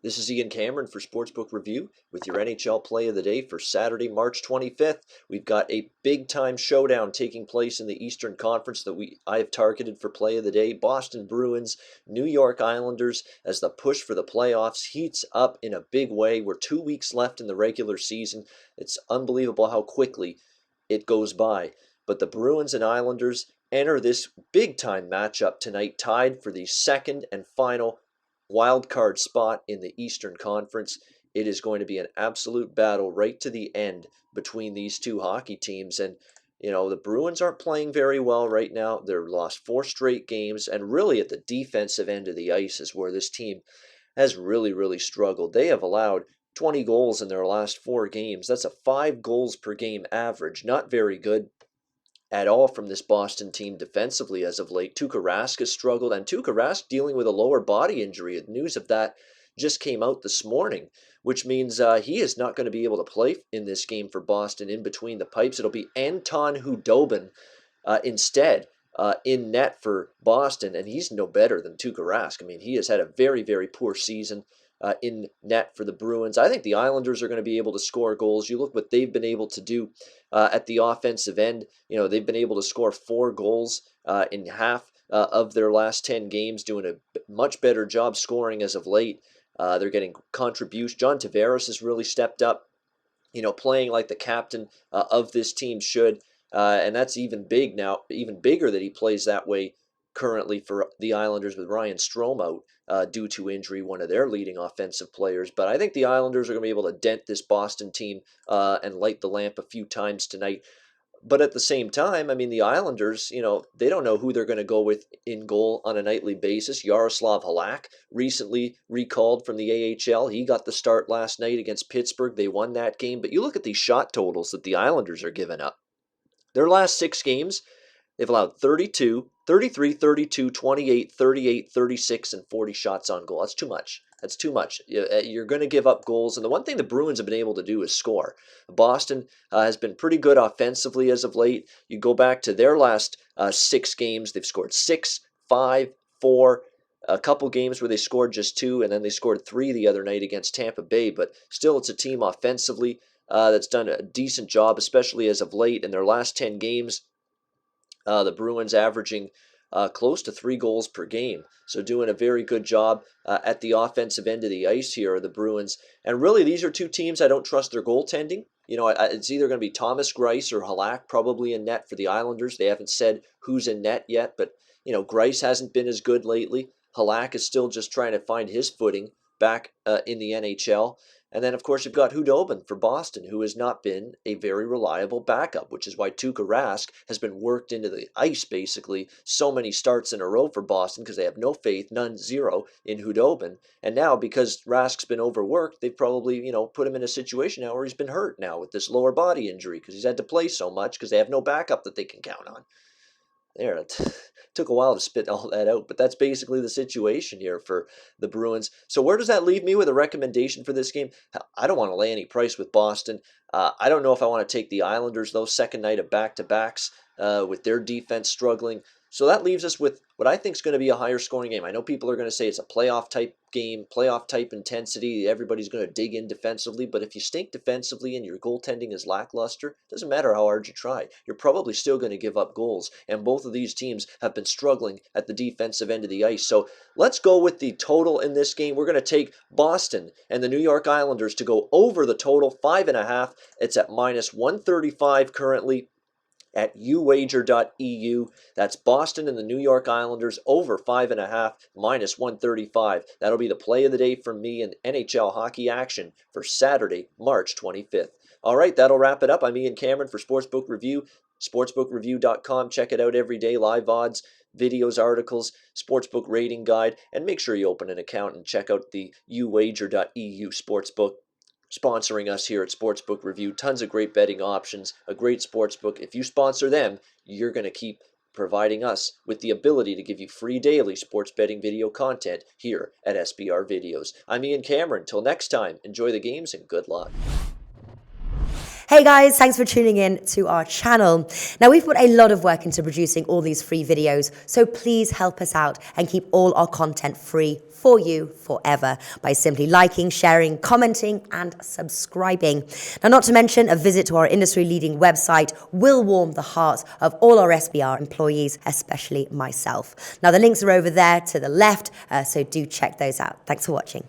This is Ian Cameron for Sportsbook Review with your NHL Play of the Day for Saturday, March 25th. We've got a big-time showdown taking place in the Eastern Conference that I have targeted for Play of the Day. Boston Bruins, New York Islanders, as the push for the playoffs heats up in a big way. We're 2 weeks left in the regular season. It's unbelievable how quickly it goes by. But the Bruins and Islanders enter this big-time matchup tonight, tied for the second and final wild card spot in the Eastern Conference. It is going to be an absolute battle right to the end between these two hockey teams. And, the Bruins aren't playing very well right now. They've lost 4 straight games. And really at the defensive end of the ice is where this team has really struggled. They have allowed 20 goals in their last 4 games. That's a 5 goals per game average. Not very good at all from this Boston team defensively as of late. Tuukka Rask has struggled, and Tuukka Rask dealing with a lower body injury. The news of that just came out this morning, which means he is not going to be able to play in this game for Boston in between the pipes. It'll be Anton Khudobin instead in net for Boston, and he's no better than Tuukka Rask. I mean, he has had a very poor season in net for the Bruins. I think the Islanders are going to be able to score goals. You look what they've been able to do at the offensive end. They've been able to score 4 goals in half of their last 10 games, doing a much better job scoring as of late. They're getting contributions. John Tavares has really stepped up, playing like the captain of this team should. And that's even bigger that he plays that way currently for the Islanders with Ryan Strome out due to injury, one of their leading offensive players. But I think the Islanders are going to be able to dent this Boston team and light the lamp a few times tonight. But at the same time, I mean, the Islanders, they don't know who they're going to go with in goal on a nightly basis. Yaroslav Halak, recently recalled from the AHL. He got the start last night against Pittsburgh. They won that game. But you look at these shot totals that the Islanders are giving up. Their last 6 games, they've allowed 32, 33, 32, 28, 38, 36, and 40 shots on goal. That's too much. That's too much. You're going to give up goals. And the one thing the Bruins have been able to do is score. Boston has been pretty good offensively as of late. You go back to their last 6 games, they've scored 6, 5, 4, a couple games where they scored just 2, and then they scored 3 the other night against Tampa Bay. But still, it's a team offensively that's done a decent job, especially as of late. In their last 10 games, the Bruins averaging close to 3 goals per game. So doing a very good job at the offensive end of the ice here are the Bruins. And really, these are 2 teams I don't trust their goaltending. It's either going to be Thomas Greiss or Halak probably in net for the Islanders. They haven't said who's in net yet, but, Greiss hasn't been as good lately. Halak is still just trying to find his footing back in the NHL. And then, of course, you've got Khudobin for Boston, who has not been a very reliable backup, which is why Tuukka Rask has been worked into the ice, basically, so many starts in a row for Boston because they have no faith, zero, in Khudobin. And now, because Rask's been overworked, they've probably, put him in a situation now where he's been hurt now with this lower body injury because he's had to play so much because they have no backup that they can count on. There, it took a while to spit all that out, but that's basically the situation here for the Bruins. So where does that leave me with a recommendation for this game? I don't want to lay any price with Boston. I don't know if I want to take the Islanders, though, second night of back-to-backs with their defense struggling. So that leaves us with what I think is going to be a higher scoring game. I know people are going to say it's a playoff type game, playoff type intensity. Everybody's going to dig in defensively. But if you stink defensively and your goaltending is lackluster, it doesn't matter how hard you try. You're probably still going to give up goals. And both of these teams have been struggling at the defensive end of the ice. So let's go with the total in this game. We're going to take Boston and the New York Islanders to go over the total, 5.5. It's at -135 currently at uwager.eu. That's Boston and the New York Islanders over 5.5, -135. That'll be the play of the day from me in NHL hockey action for Saturday, March 25th. All right, that'll wrap it up. I'm Ian Cameron for Sportsbook Review, sportsbookreview.com. Check it out every day, live odds, videos, articles, sportsbook rating guide, and make sure you open an account and check out the uwager.eu sportsbook sponsoring us here at Sportsbook Review. Tons of great betting options, a great sportsbook. If you sponsor them, you're going to keep providing us with the ability to give you free daily sports betting video content here at SBR Videos. I'm Ian Cameron. Until next time, enjoy the games and good luck. Hey guys, thanks for tuning in to our channel. Now we've put a lot of work into producing all these free videos, so please help us out and keep all our content free for you forever by simply liking, sharing, commenting and subscribing. Now not to mention a visit to our industry leading website will warm the hearts of all our SBR employees, especially myself. Now the links are over there to the left, so do check those out. Thanks for watching.